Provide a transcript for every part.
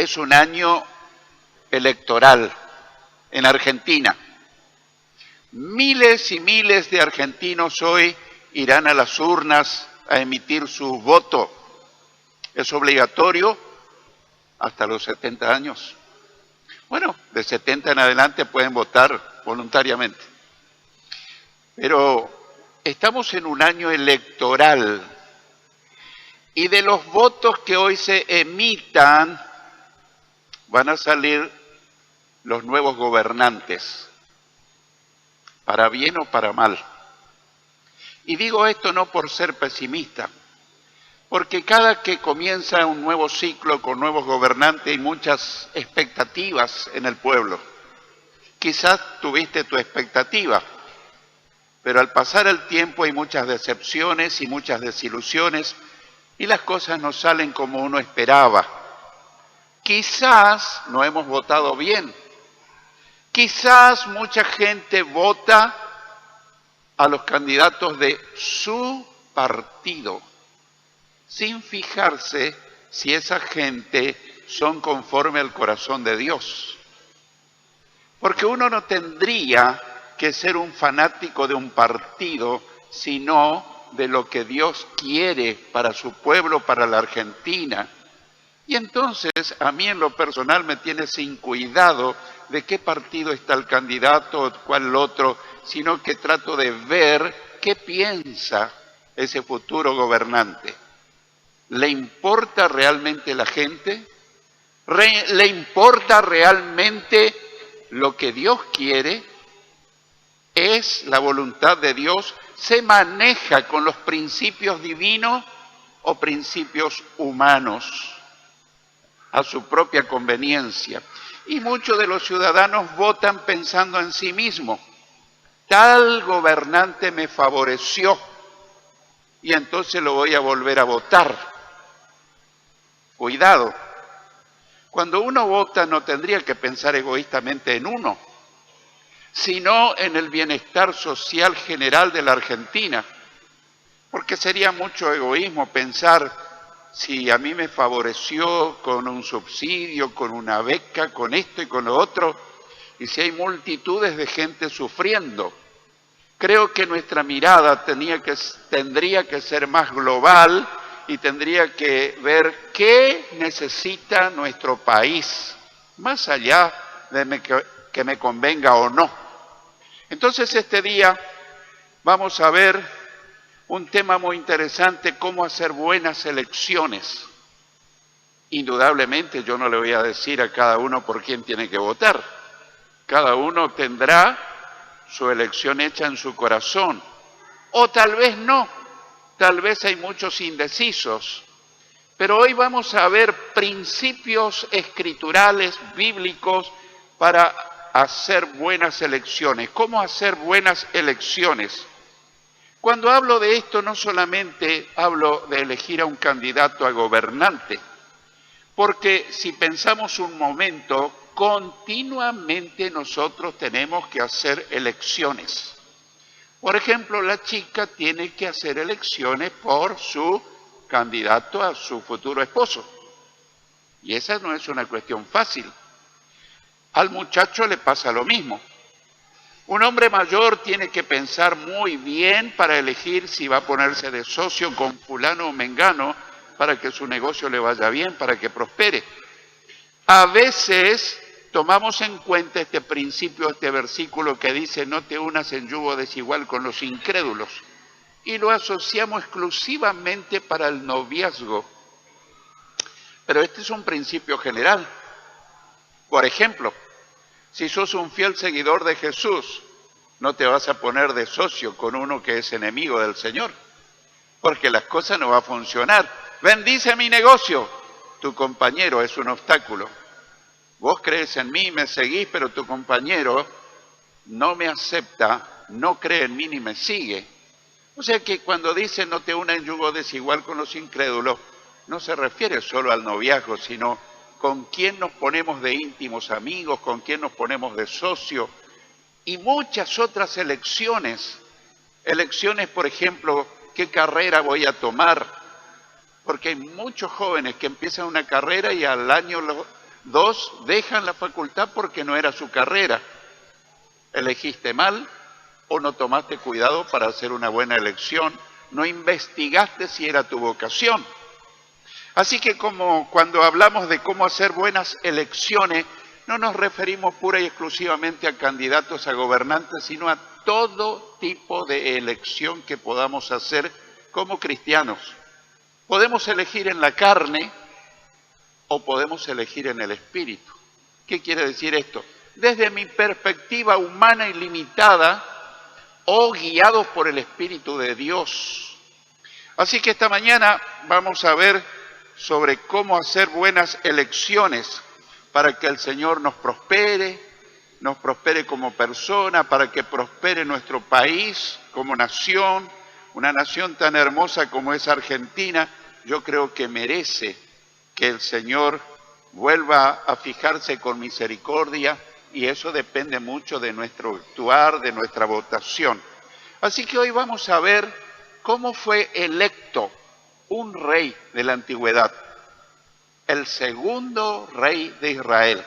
es un año electoral en Argentina. Miles y miles de argentinos hoy irán a las urnas a emitir su voto. Es obligatorio hasta los 70 años. Bueno, de 70 en adelante pueden votar voluntariamente. Pero estamos en un año electoral y de los votos que hoy se emitan van a salir los nuevos gobernantes, para bien o para mal. Y digo esto no por ser pesimista, porque cada que comienza un nuevo ciclo con nuevos gobernantes hay muchas expectativas en el pueblo. Quizás tuviste tu expectativa, pero al pasar el tiempo hay muchas decepciones y muchas desilusiones y las cosas no salen como uno esperaba. Quizás no hemos votado bien. Quizás mucha gente vota a los candidatos de su partido, sin fijarse si esa gente son conforme al corazón de Dios. Porque uno no tendría que ser un fanático de un partido, sino de lo que Dios quiere para su pueblo, para la Argentina. Y entonces, a mí en lo personal me tiene sin cuidado de qué partido está el candidato o cuál el otro, sino que trato de ver qué piensa ese futuro gobernante. ¿Le importa realmente la gente? ¿Le importa realmente lo que Dios quiere? ¿Es la voluntad de Dios? ¿Se maneja con los principios divinos o principios humanos a su propia conveniencia? Y muchos de los ciudadanos votan pensando en sí mismos. Tal gobernante me favoreció y entonces lo voy a volver a votar. Cuidado. Cuando uno vota no tendría que pensar egoístamente en uno, sino en el bienestar social general de la Argentina. Porque sería mucho egoísmo pensar si a mí me favoreció con un subsidio, con una beca, con esto y con lo otro, y si hay multitudes de gente sufriendo. Creo que nuestra mirada tendría que ser más global y tendría que ver qué necesita nuestro país, más allá de que me convenga o no. Entonces este día vamos a ver un tema muy interesante, cómo hacer buenas elecciones. Indudablemente yo no le voy a decir a cada uno por quién tiene que votar. Cada uno tendrá su elección hecha en su corazón. O tal vez no, tal vez hay muchos indecisos. Pero hoy vamos a ver principios escriturales, bíblicos, para hacer buenas elecciones. ¿Cómo hacer buenas elecciones? Cuando hablo de esto, no solamente hablo de elegir a un candidato a gobernante, porque si pensamos un momento, continuamente nosotros tenemos que hacer elecciones. Por ejemplo, la chica tiene que hacer elecciones por su candidato a su futuro esposo. Y esa no es una cuestión fácil. Al muchacho le pasa lo mismo. Un hombre mayor tiene que pensar muy bien para elegir si va a ponerse de socio con fulano o mengano para que su negocio le vaya bien, para que prospere. A veces tomamos en cuenta este principio, este versículo que dice no te unas en yugo desigual con los incrédulos y lo asociamos exclusivamente para el noviazgo. Pero este es un principio general. Por ejemplo, si sos un fiel seguidor de Jesús, no te vas a poner de socio con uno que es enemigo del Señor, porque las cosas no van a funcionar. Bendice mi negocio, tu compañero es un obstáculo. Vos crees en mí, me seguís, pero tu compañero no me acepta, no cree en mí ni me sigue. O sea que cuando dice no te una en yugo desigual con los incrédulos, no se refiere solo al noviazgo, sino con quién nos ponemos de íntimos amigos, con quién nos ponemos de socio, y muchas otras elecciones. Elecciones, por ejemplo, qué carrera voy a tomar, porque hay muchos jóvenes que empiezan una carrera y al año 2, dejan la facultad porque no era su carrera. Elegiste mal o no tomaste cuidado para hacer una buena elección, no investigaste si era tu vocación. Así que como cuando hablamos de cómo hacer buenas elecciones, no nos referimos pura y exclusivamente a candidatos a gobernantes, sino a todo tipo de elección que podamos hacer como cristianos. Podemos elegir en la carne o podemos elegir en el espíritu. ¿Qué quiere decir esto? Desde mi perspectiva humana y limitada o guiados por el Espíritu de Dios. Así que esta mañana vamos a ver sobre cómo hacer buenas elecciones para que el Señor nos prospere como persona, para que prospere nuestro país como nación, una nación tan hermosa como es Argentina. Yo creo que merece que el Señor vuelva a fijarse con misericordia y eso depende mucho de nuestro actuar, de nuestra votación. Así que hoy vamos a ver cómo fue electo un rey de la antigüedad, el segundo rey de Israel.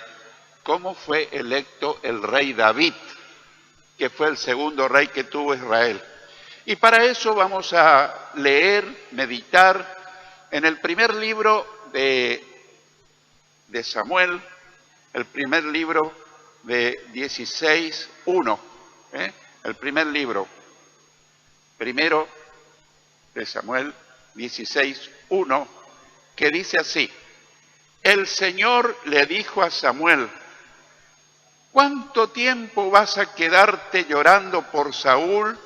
Cómo fue electo el rey David, que fue el segundo rey que tuvo Israel. Y para eso vamos a leer, meditar en el primer libro de Samuel, el primer libro de 16:1, el primer libro, primero de Samuel 16:1, que dice así: el Señor le dijo a Samuel, ¿cuánto tiempo vas a quedarte llorando por Saúl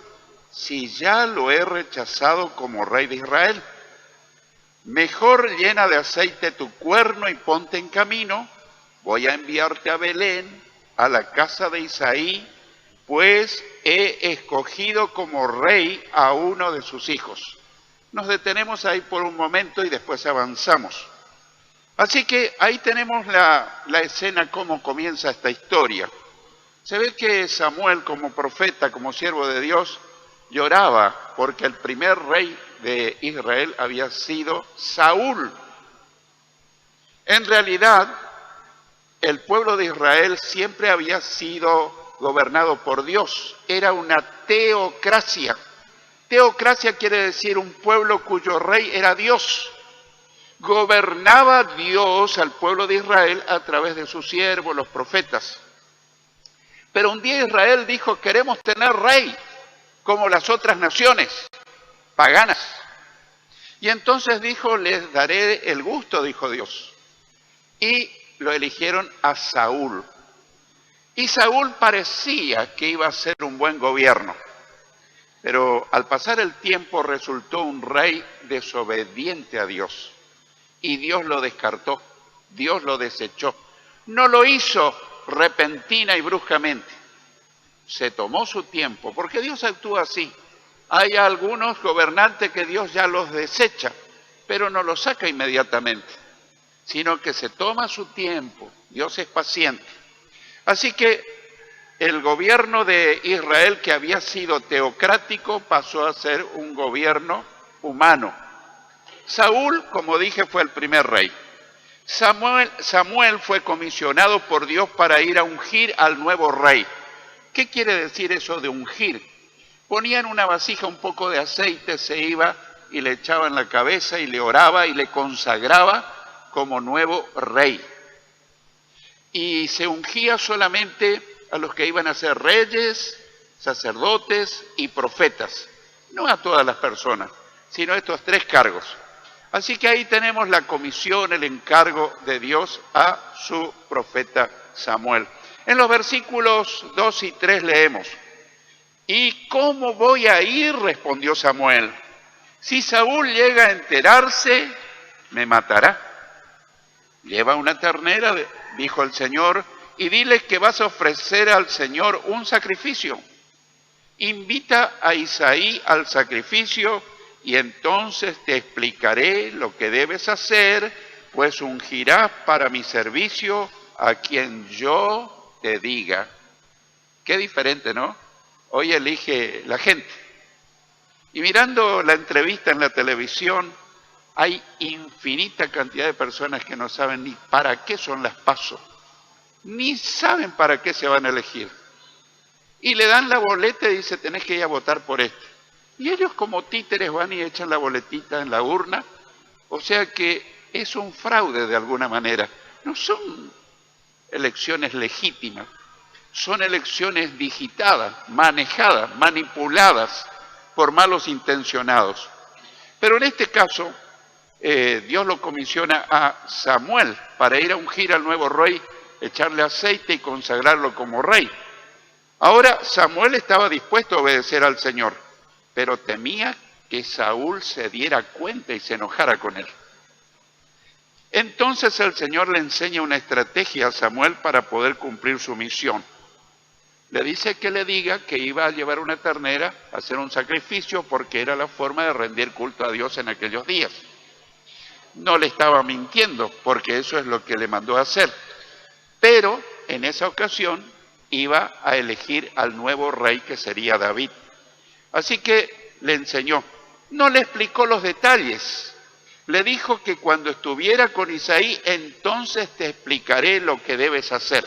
si ya lo he rechazado como rey de Israel? Mejor llena de aceite tu cuerno y ponte en camino. Voy a enviarte a Belén, a la casa de Isaí, pues he escogido como rey a uno de sus hijos. Nos detenemos ahí por un momento y después avanzamos. Así que ahí tenemos la escena, cómo comienza esta historia. Se ve que Samuel, como profeta, como siervo de Dios, lloraba porque el primer rey de Israel había sido Saúl. En realidad, el pueblo de Israel siempre había sido gobernado por Dios. Era una teocracia. Teocracia quiere decir un pueblo cuyo rey era Dios. Gobernaba Dios al pueblo de Israel a través de sus siervos, los profetas. Pero un día Israel dijo, queremos tener rey, como las otras naciones paganas. Y entonces dijo, les daré el gusto, dijo Dios. Y lo eligieron a Saúl. Y Saúl parecía que iba a ser un buen gobierno. Pero al pasar el tiempo resultó un rey desobediente a Dios. Y Dios lo descartó, Dios lo desechó. No lo hizo repentina y bruscamente. Se tomó su tiempo, porque Dios actúa así. Hay algunos gobernantes que Dios ya los desecha, pero no los saca inmediatamente, sino que se toma su tiempo. Dios es paciente. Así que el gobierno de Israel, que había sido teocrático, pasó a ser un gobierno humano. Saúl, como dije, fue el primer rey. Samuel fue comisionado por Dios para ir a ungir al nuevo rey. ¿Qué quiere decir eso de ungir? Ponía en una vasija un poco de aceite, se iba y le echaba en la cabeza y le oraba y le consagraba como nuevo rey. Y se ungía solamente a los que iban a ser reyes, sacerdotes y profetas. No a todas las personas, sino a estos tres cargos. Así que ahí tenemos la comisión, el encargo de Dios a su profeta Samuel. En los versículos 2 y 3 leemos: ¿y cómo voy a ir?, respondió Samuel. Si Saúl llega a enterarse, me matará. Lleva una ternera, dijo el Señor, y dile que vas a ofrecer al Señor un sacrificio. Invita a Isaí al sacrificio y entonces te explicaré lo que debes hacer, pues ungirás para mi servicio a quien yo te diga. Qué diferente, ¿no? Hoy elige la gente. Y mirando la entrevista en la televisión, Hay infinita cantidad de personas que no saben ni para qué son las PASO, ni saben para qué se van a elegir. Y le dan la boleta y dice, tenés que ir a votar por este. Y ellos como títeres van y echan la boletita en la urna. O sea que es un fraude de alguna manera. No son elecciones legítimas, son elecciones digitadas, manejadas, manipuladas por malos intencionados. Pero en este caso, Dios lo comisiona a Samuel para ir a ungir al nuevo rey, echarle aceite y consagrarlo como rey. Ahora Samuel estaba dispuesto a obedecer al Señor, pero temía que Saúl se diera cuenta y se enojara con él. Entonces el Señor le enseña una estrategia a Samuel para poder cumplir su misión. Le dice que le diga que iba a llevar una ternera a hacer un sacrificio porque era la forma de rendir culto a Dios en aquellos días. No le estaba mintiendo porque eso es lo que le mandó a hacer. Pero en esa ocasión iba a elegir al nuevo rey que sería David. Así que le enseñó. No le explicó los detalles. Le dijo que cuando estuviera con Isaí, entonces te explicaré lo que debes hacer.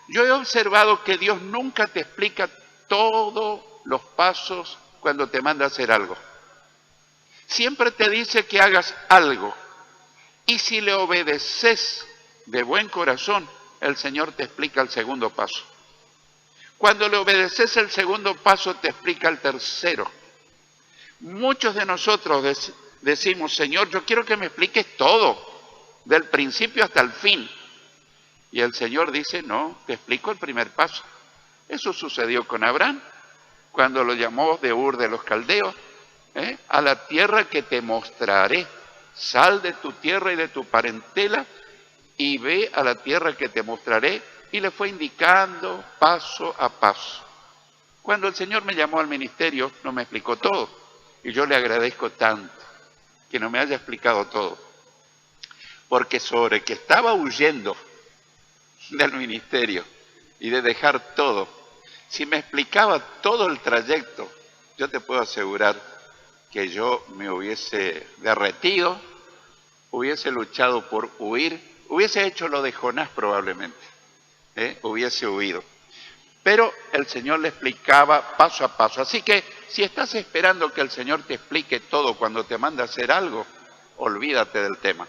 Yo he observado que Dios nunca te explica todos los pasos cuando te manda a hacer algo. Siempre te dice que hagas algo. Y si le obedeces de buen corazón, el Señor te explica el segundo paso. Cuando le obedeces el segundo paso, te explica el tercero. Muchos de nosotros decimos, Señor, yo quiero que me expliques todo, del principio hasta el fin. Y el Señor dice, no, te explico el primer paso. Eso sucedió con Abraham, cuando lo llamó de Ur de los Caldeos, a la tierra que te mostraré. Sal de tu tierra y de tu parentela y ve a la tierra que te mostraré. Y le fue indicando paso a paso. Cuando el Señor me llamó al ministerio, no me explicó todo. Y yo le agradezco tanto que no me haya explicado todo. Porque sobre que estaba huyendo del ministerio y de dejar todo, si me explicaba todo el trayecto, yo te puedo asegurar que yo me hubiese derretido, hubiese luchado por huir, hubiese hecho lo de Jonás probablemente, hubiese huido. Pero el Señor le explicaba paso a paso. Así que si estás esperando que el Señor te explique todo cuando te manda a hacer algo, olvídate del tema.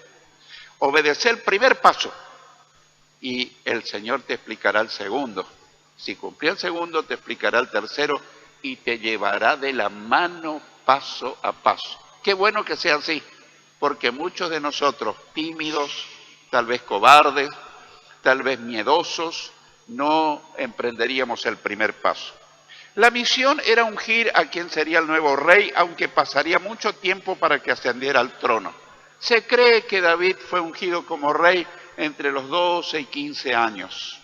Obedece el primer paso y el Señor te explicará el segundo. Si cumplí el segundo, te explicará el tercero y te llevará de la mano paso a paso. Qué bueno que sea así, porque muchos de nosotros, tímidos, tal vez cobardes, tal vez miedosos, no emprenderíamos el primer paso. La misión era ungir a quien sería el nuevo rey, aunque pasaría mucho tiempo para que ascendiera al trono. Se cree que David fue ungido como rey entre los 12 y 15 años.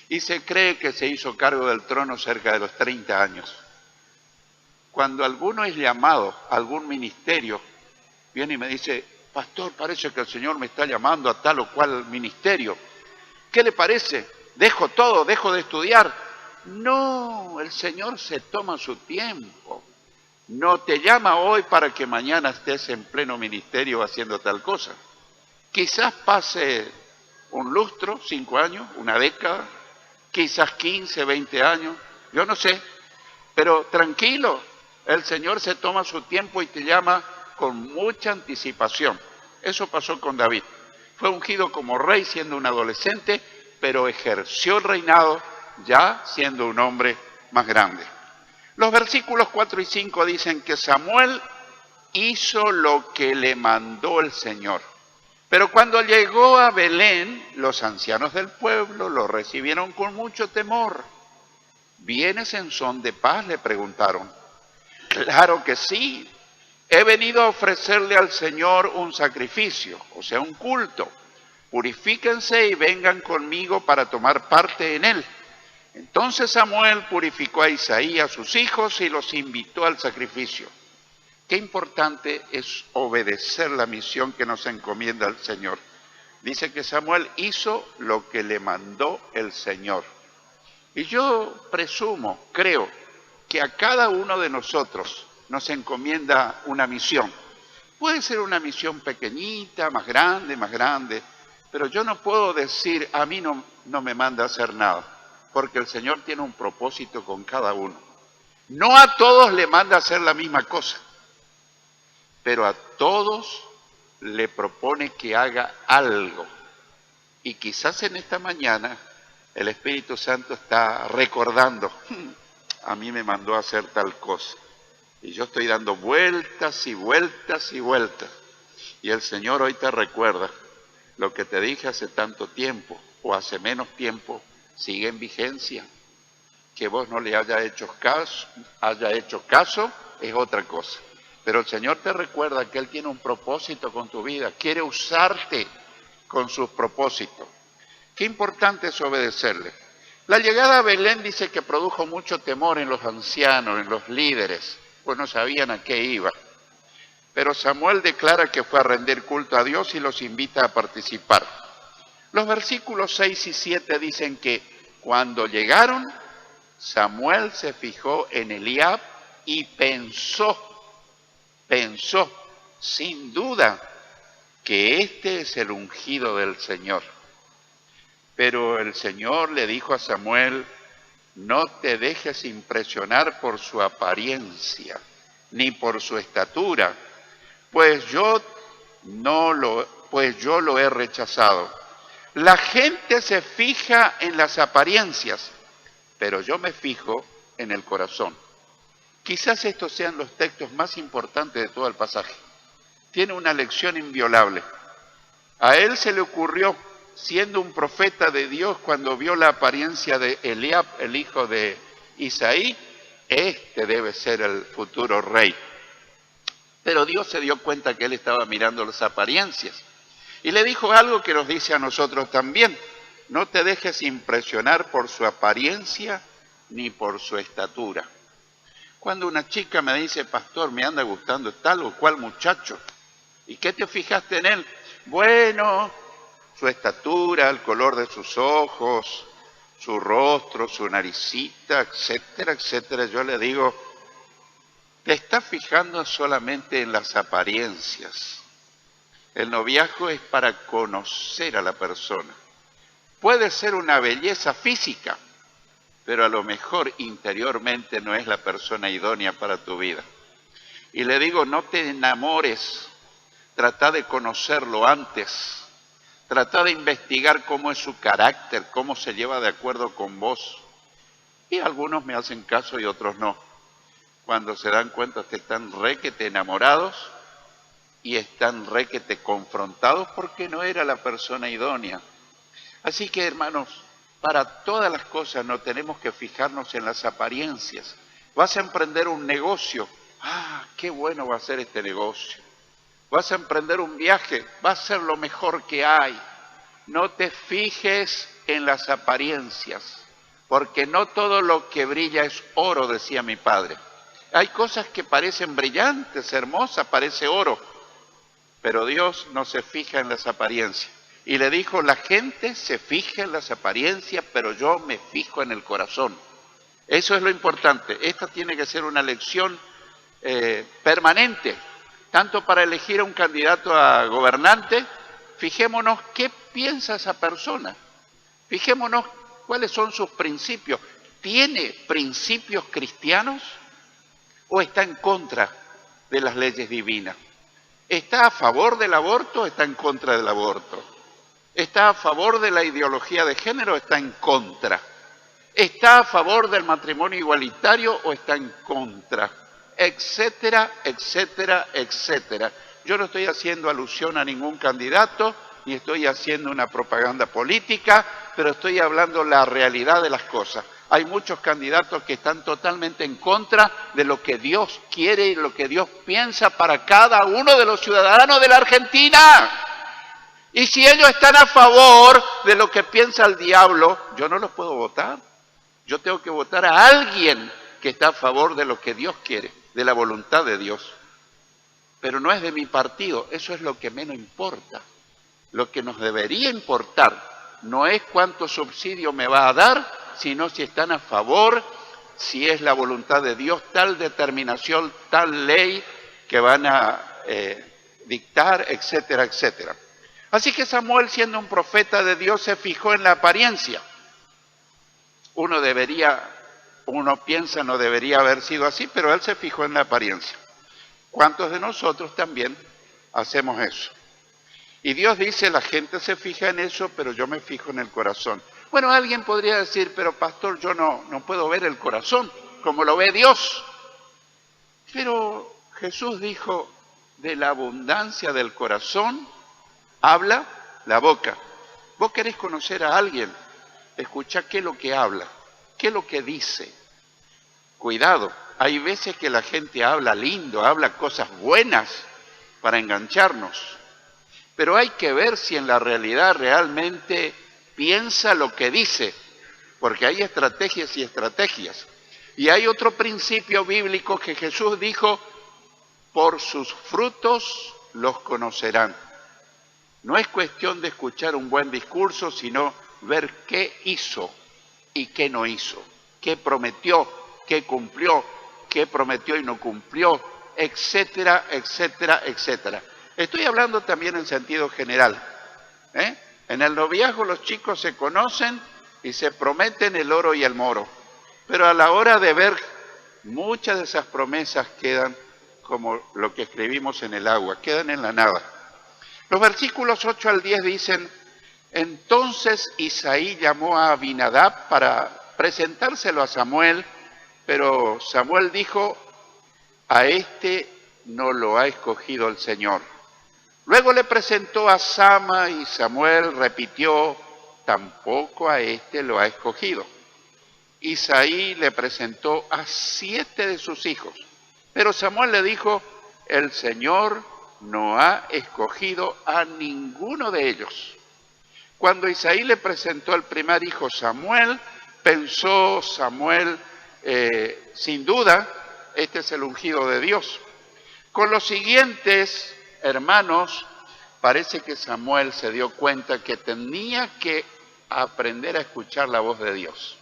Y se cree que se hizo cargo del trono cerca de los 30 años. Cuando alguno es llamado a algún ministerio, viene y me dice, pastor, parece que el Señor me está llamando a tal o cual ministerio. ¿Qué le parece? ¿Dejo todo? ¿Dejo de estudiar? No, el Señor se toma su tiempo. No te llama hoy para que mañana estés en pleno ministerio haciendo tal cosa. Quizás pase un lustro, 5 años, una década, quizás 15, 20 años, yo no sé. Pero tranquilo, el Señor se toma su tiempo y te llama con mucha anticipación. Eso pasó con David. Fue ungido como rey siendo un adolescente, pero ejerció el reinado ya siendo un hombre más grande. Los versículos 4 y 5 dicen que Samuel hizo lo que le mandó el Señor. Pero cuando llegó a Belén, los ancianos del pueblo lo recibieron con mucho temor. ¿Vienes en son de paz?, le preguntaron. Claro que sí. He venido a ofrecerle al Señor un sacrificio, o sea, un culto. Purifíquense y vengan conmigo para tomar parte en él. Entonces Samuel purificó a Isaí y a sus hijos y los invitó al sacrificio. Qué importante es obedecer la misión que nos encomienda el Señor. Dice que Samuel hizo lo que le mandó el Señor. Y yo presumo, creo, que a cada uno de nosotros nos encomienda una misión. Puede ser una misión pequeñita, más grande, pero yo no puedo decir, a mí no me manda a hacer nada, porque el Señor tiene un propósito con cada uno. No a todos le manda a hacer la misma cosa, pero a todos le propone que haga algo. Y quizás en esta mañana el Espíritu Santo está recordando, a mí me mandó a hacer tal cosa. Y yo estoy dando vueltas y vueltas y vueltas. Y el Señor hoy te recuerda, lo que te dije hace tanto tiempo o hace menos tiempo, sigue en vigencia. Que vos no le haya hecho caso es otra cosa. Pero el Señor te recuerda que Él tiene un propósito con tu vida, quiere usarte con sus propósitos. Qué importante es obedecerle. La llegada a Belén dice que produjo mucho temor en los ancianos, en los líderes, pues no sabían a qué iba. Pero Samuel declara que fue a rendir culto a Dios y los invita a participar. Los versículos 6 y 7 dicen que cuando llegaron, Samuel se fijó en Eliab y pensó sin duda que este es el ungido del Señor. Pero el Señor le dijo a Samuel, no te dejes impresionar por su apariencia, ni por su estatura, pues yo lo he rechazado. La gente se fija en las apariencias, pero yo me fijo en el corazón. Quizás estos sean los textos más importantes de todo el pasaje. Tiene una lección inviolable. A él se le ocurrió, siendo un profeta de Dios, cuando vio la apariencia de Eliab, el hijo de Isaí, este debe ser el futuro rey. Pero Dios se dio cuenta que él estaba mirando las apariencias. Y le dijo algo que nos dice a nosotros también. No te dejes impresionar por su apariencia ni por su estatura. Cuando una chica me dice, pastor, me anda gustando tal o cual muchacho, ¿y qué te fijaste en él? Bueno, su estatura, el color de sus ojos, su rostro, su naricita, etcétera, etcétera. Yo le digo, te estás fijando solamente en las apariencias. El noviazgo es para conocer a la persona. Puede ser una belleza física, pero a lo mejor interiormente no es la persona idónea para tu vida. Y le digo, no te enamores, trata de conocerlo antes, trata de investigar cómo es su carácter, cómo se lleva de acuerdo con vos. Y algunos me hacen caso y otros no. Cuando se dan cuenta que están requete enamorados y están requete confrontados porque no era la persona idónea. Así que, hermanos, para todas las cosas no tenemos que fijarnos en las apariencias. Vas a emprender un negocio. Qué bueno va a ser este negocio. Vas a emprender un viaje. Va a ser lo mejor que hay. No te fijes en las apariencias, porque no todo lo que brilla es oro, decía mi padre. Hay cosas que parecen brillantes, hermosas, parece oro, pero Dios no se fija en las apariencias. Y le dijo, la gente se fija en las apariencias, pero yo me fijo en el corazón. Eso es lo importante. Esta tiene que ser una lección permanente, tanto para elegir a un candidato a gobernante. Fijémonos qué piensa esa persona. Fijémonos cuáles son sus principios. ¿Tiene principios cristianos o está en contra de las leyes divinas? ¿Está a favor del aborto o está en contra del aborto? ¿Está a favor de la ideología de género o está en contra? ¿Está a favor del matrimonio igualitario o está en contra? Etcétera, etcétera, etcétera. Yo no estoy haciendo alusión a ningún candidato, ni estoy haciendo una propaganda política, pero estoy hablando la realidad de las cosas. Hay muchos candidatos que están totalmente en contra de lo que Dios quiere y lo que Dios piensa para cada uno de los ciudadanos de la Argentina. Y si ellos están a favor de lo que piensa el diablo, yo no los puedo votar. Yo tengo que votar a alguien que está a favor de lo que Dios quiere, de la voluntad de Dios. Pero no es de mi partido, eso es lo que menos importa. Lo que nos debería importar no es cuánto subsidio me va a dar, sino si están a favor, si es la voluntad de Dios, tal determinación, tal ley que van a dictar, etcétera, etcétera. Así que Samuel, siendo un profeta de Dios, se fijó en la apariencia. Uno piensa no debería haber sido así, pero él se fijó en la apariencia. ¿Cuántos de nosotros también hacemos eso? Y Dios dice, la gente se fija en eso, pero yo me fijo en el corazón. Bueno, alguien podría decir, pero pastor, yo no puedo ver el corazón como lo ve Dios. Pero Jesús dijo, de la abundancia del corazón habla la boca. Vos querés conocer a alguien, escuchá qué es lo que habla, qué es lo que dice. Cuidado, hay veces que la gente habla lindo, habla cosas buenas para engancharnos. Pero hay que ver si en la realidad realmente piensa lo que dice, porque hay estrategias y estrategias. Y hay otro principio bíblico que Jesús dijo, por sus frutos los conocerán. No es cuestión de escuchar un buen discurso, sino ver qué hizo y qué no hizo, qué prometió, qué cumplió, qué prometió y no cumplió, etcétera, etcétera, etcétera. Estoy hablando también en sentido general. En el noviazgo los chicos se conocen y se prometen el oro y el moro. Pero a la hora de ver, muchas de esas promesas quedan como lo que escribimos en el agua, quedan en la nada. Los versículos 8 al 10 dicen, entonces Isaí llamó a Abinadab para presentárselo a Samuel, pero Samuel dijo, a este no lo ha escogido el Señor. Luego le presentó a Sama y Samuel repitió, tampoco a este lo ha escogido. Isaí le presentó a 7 de sus hijos, pero Samuel le dijo, el Señor no ha escogido a ninguno de ellos. Cuando Isaí le presentó al primer hijo Samuel, pensó Samuel, sin duda, este es el ungido de Dios. Con los siguientes hermanos, parece que Samuel se dio cuenta que tenía que aprender a escuchar la voz de Dios.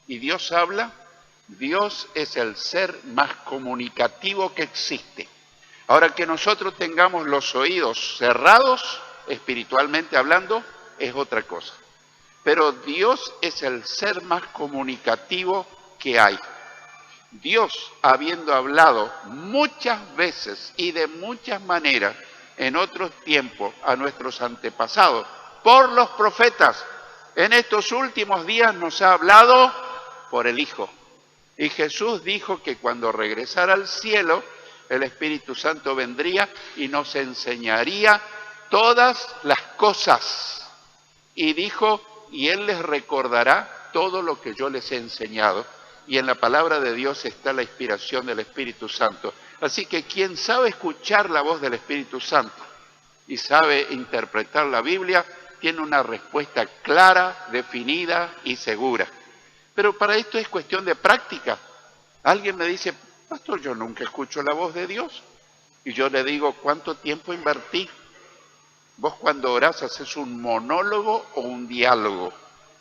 Y Dios habla, Dios es el ser más comunicativo que existe. Ahora, que nosotros tengamos los oídos cerrados, espiritualmente hablando, es otra cosa. Pero Dios es el ser más comunicativo que hay. Dios, habiendo hablado muchas veces y de muchas maneras en otros tiempos a nuestros antepasados, por los profetas, en estos últimos días nos ha hablado por el Hijo. Y Jesús dijo que cuando regresara al cielo, el Espíritu Santo vendría y nos enseñaría todas las cosas. Y dijo, y Él les recordará todo lo que yo les he enseñado. Y en la palabra de Dios está la inspiración del Espíritu Santo. Así que quien sabe escuchar la voz del Espíritu Santo y sabe interpretar la Biblia, tiene una respuesta clara, definida y segura. Pero para esto es cuestión de práctica. Alguien me dice, pastor, yo nunca escucho la voz de Dios. Y yo le digo, ¿cuánto tiempo invertí? Vos cuando orás haces un monólogo o un diálogo.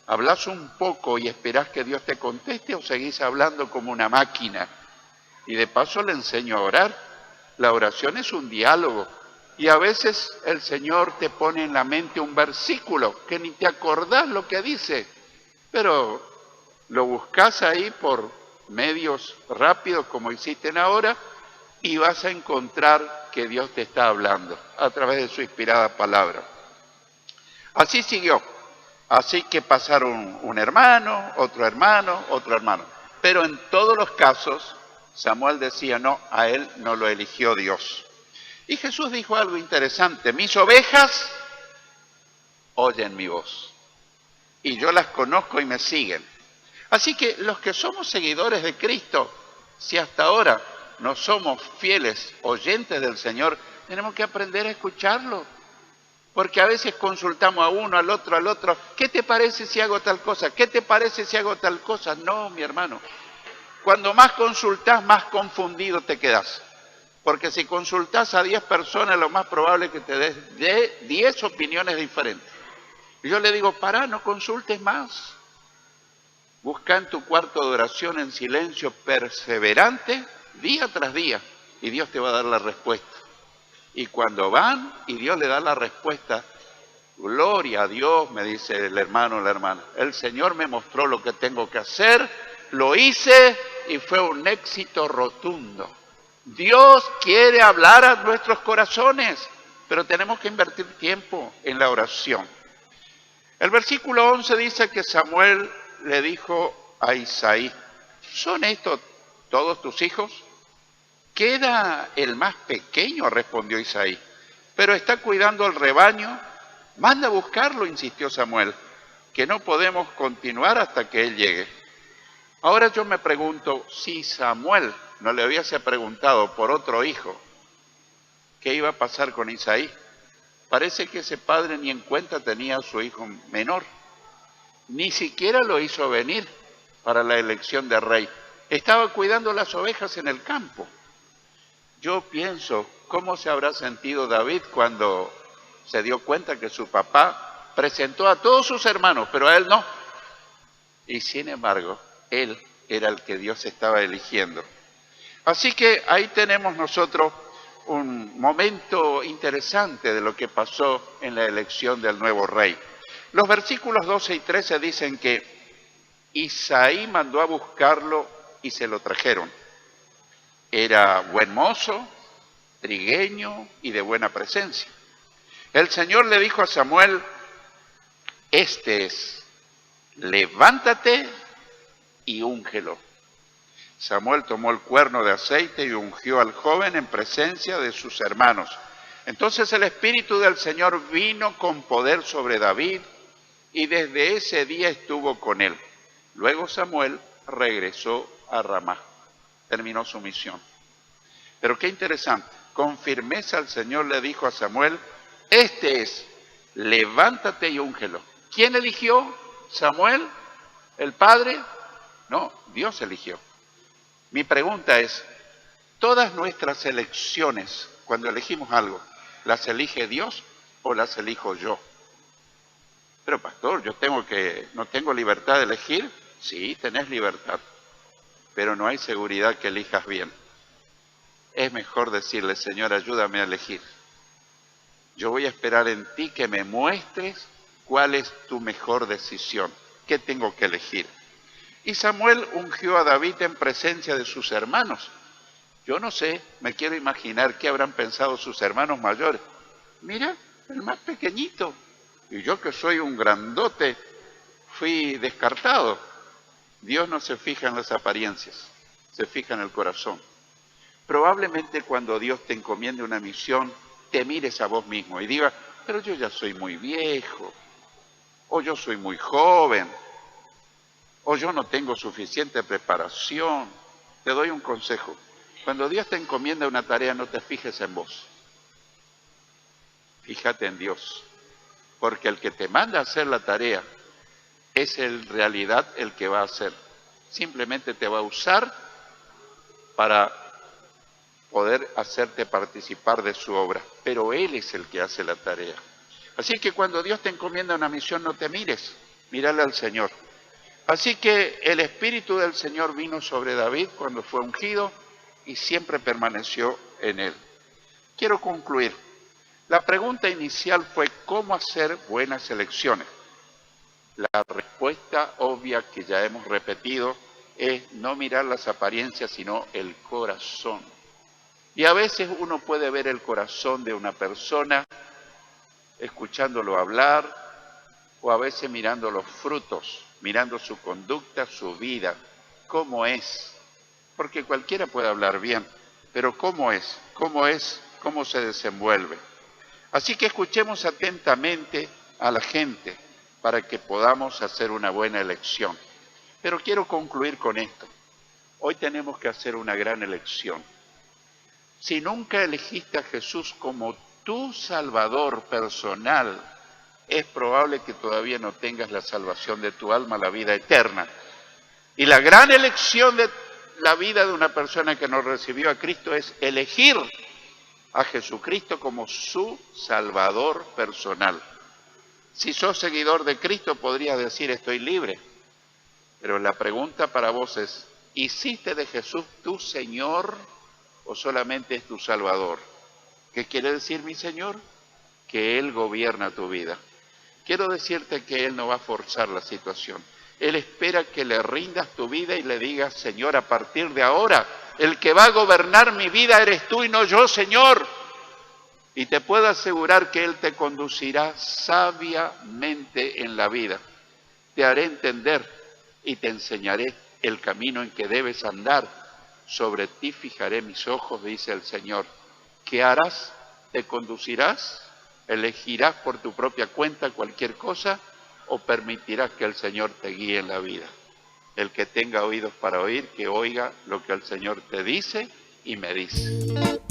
¿Hablás un poco y esperás que Dios te conteste o seguís hablando como una máquina? Y de paso le enseño a orar. La oración es un diálogo. Y a veces el Señor te pone en la mente un versículo que ni te acordás lo que dice. Pero lo buscás ahí por medios rápidos como hiciste ahora y vas a encontrar que Dios te está hablando a través de su inspirada palabra. Así siguió. Así que pasaron un hermano, otro hermano, otro hermano. Pero en todos los casos, Samuel decía, no, a él no lo eligió Dios. Y Jesús dijo algo interesante, mis ovejas oyen mi voz. Y yo las conozco y me siguen. Así que los que somos seguidores de Cristo, si hasta ahora no somos fieles oyentes del Señor, tenemos que aprender a escucharlo. Porque a veces consultamos a uno, al otro. ¿Qué te parece si hago tal cosa? ¿Qué te parece si hago tal cosa? No, mi hermano. Cuando más consultás, más confundido te quedás. Porque si consultás a 10 personas, lo más probable es que te des 10 opiniones diferentes. Y yo le digo, pará, no consultes más. Busca en tu cuarto de oración en silencio perseverante, día tras día, y Dios te va a dar la respuesta. Y cuando van y Dios le da la respuesta, gloria a Dios, me dice el hermano o la hermana, el Señor me mostró lo que tengo que hacer, lo hice y fue un éxito rotundo. Dios quiere hablar a nuestros corazones, pero tenemos que invertir tiempo en la oración. El versículo 11 dice que Samuel le dijo a Isaí, ¿son estos todos tus hijos? Queda el más pequeño, respondió Isaí, pero está cuidando el rebaño. Manda a buscarlo, insistió Samuel, que no podemos continuar hasta que él llegue. Ahora yo me pregunto, si Samuel no le hubiese preguntado por otro hijo, ¿qué iba a pasar con Isaí? Parece que ese padre ni en cuenta tenía a su hijo menor. Ni siquiera lo hizo venir para la elección de rey. Estaba cuidando las ovejas en el campo. Yo pienso, ¿cómo se habrá sentido David cuando se dio cuenta que su papá presentó a todos sus hermanos, pero a él no? Y sin embargo, él era el que Dios estaba eligiendo. Así que ahí tenemos nosotros un momento interesante de lo que pasó en la elección del nuevo rey. Los versículos 12 y 13 dicen que Isaí mandó a buscarlo y se lo trajeron. Era buen mozo, trigueño y de buena presencia. El Señor le dijo a Samuel, este es, levántate y úngelo. Samuel tomó el cuerno de aceite y ungió al joven en presencia de sus hermanos. Entonces el Espíritu del Señor vino con poder sobre David y desde ese día estuvo con él. Luego Samuel regresó a Ramá. Terminó su misión. Pero qué interesante, con firmeza el Señor le dijo a Samuel, este es, levántate y úngelo. ¿Quién eligió? ¿Samuel? ¿El padre? No, Dios eligió. Mi pregunta es, ¿todas nuestras elecciones, cuando elegimos algo, las elige Dios o las elijo yo? Pero pastor, ¿no tengo libertad de elegir? Sí, tenés libertad, pero no hay seguridad que elijas bien. Es mejor decirle, Señor, ayúdame a elegir. Yo voy a esperar en ti que me muestres cuál es tu mejor decisión, qué tengo que elegir. Y Samuel ungió a David en presencia de sus hermanos. Yo no sé, me quiero imaginar qué habrán pensado sus hermanos mayores. Mira, el más pequeñito. Y yo que soy un grandote, fui descartado. Dios no se fija en las apariencias, se fija en el corazón. Probablemente cuando Dios te encomiende una misión, te mires a vos mismo y digas, pero yo ya soy muy viejo, o yo soy muy joven, o yo no tengo suficiente preparación. Te doy un consejo. Cuando Dios te encomienda una tarea, no te fijes en vos. Fíjate en Dios. Porque el que te manda a hacer la tarea es en realidad el que va a hacer. Simplemente te va a usar para poder hacerte participar de su obra. Pero Él es el que hace la tarea. Así que cuando Dios te encomienda una misión, no te mires. Mírale al Señor. Así que el Espíritu del Señor vino sobre David cuando fue ungido y siempre permaneció en él. Quiero concluir. La pregunta inicial fue ¿cómo hacer buenas elecciones? La respuesta obvia que ya hemos repetido es no mirar las apariencias, sino el corazón. Y a veces uno puede ver el corazón de una persona escuchándolo hablar o a veces mirando los frutos, mirando su conducta, su vida, cómo es. Porque cualquiera puede hablar bien, pero ¿cómo es? ¿Cómo se desenvuelve? Así que escuchemos atentamente a la gente para que podamos hacer una buena elección. Pero quiero concluir con esto. Hoy tenemos que hacer una gran elección. Si nunca elegiste a Jesús como tu Salvador personal, es probable que todavía no tengas la salvación de tu alma, la vida eterna. Y la gran elección de la vida de una persona que no recibió a Cristo es elegir a Jesucristo como su Salvador personal. Si sos seguidor de Cristo, podrías decir, estoy libre. Pero la pregunta para vos es, ¿hiciste de Jesús tu Señor o solamente es tu Salvador? ¿Qué quiere decir mi Señor? Que Él gobierna tu vida. Quiero decirte que Él no va a forzar la situación. Él espera que le rindas tu vida y le digas, Señor, a partir de ahora, el que va a gobernar mi vida eres tú y no yo, Señor. Y te puedo asegurar que Él te conducirá sabiamente en la vida. Te haré entender y te enseñaré el camino en que debes andar. Sobre ti fijaré mis ojos, dice el Señor. ¿Qué harás? ¿Te conducirás? ¿Elegirás por tu propia cuenta cualquier cosa o permitirás que el Señor te guíe en la vida? El que tenga oídos para oír, que oiga lo que el Señor te dice y me dice.